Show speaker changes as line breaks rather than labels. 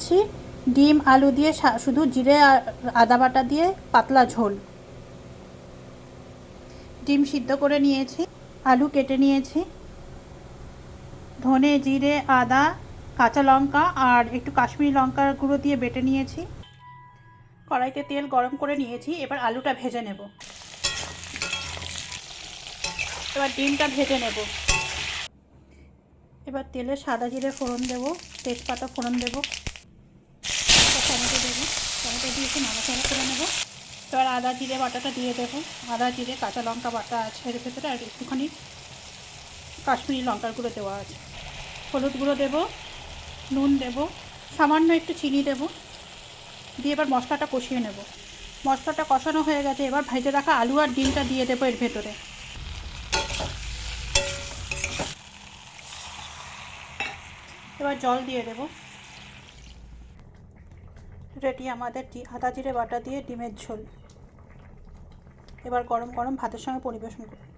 করছি ডিম আলু দিয়ে শুধু জিরে আর আদা বাটা দিয়ে পাতলা ঝোল। ডিম সিদ্ধ করে নিয়েছি, আলু কেটে নিয়েছি, ধনে জিরে আদা কাঁচা লঙ্কা আর একটু কাশ্মীরি লঙ্কার গুঁড়ো দিয়ে বেটে নিয়েছি। কড়াইতে তেল গরম করে নিয়েছি, এবার আলুটা ভেজে নেব। এবার ডিমটা ভেজে নেব। এবার তেলে সাদা জিরে ফোড়ন দেব, তেজপাতা ফোড়ন দেব, টমেটো দেবো, টমেটো দিয়ে একটু নাড়াচাড়া করে নেব। এবার আদা জিরে বাটাটা দিয়ে দেবো। আদা জিরে কাঁচা লঙ্কা বাটা আছে এর ভেতরে, আর একটুখানি কাশ্মীরি লঙ্কার গুঁড়ো দেওয়া আছে। হলুদ গুঁড়ো দেবো, নুন দেবো, সামান্য একটু চিনি দেবো, দিয়ে এবার মশলাটা কষিয়ে নেব। মশলাটা কষানো হয়ে গেছে, এবার ভেজে রাখা আলু আর ডিমটা দিয়ে দেবো এর ভেতরে। এবার জল দিয়ে দেবো। রেডি আমাদের আদা জিরে বাটা দিয়ে ডিমের ঝোল। এবার গরম গরম ভাতের সঙ্গে পরিবেশন করুন।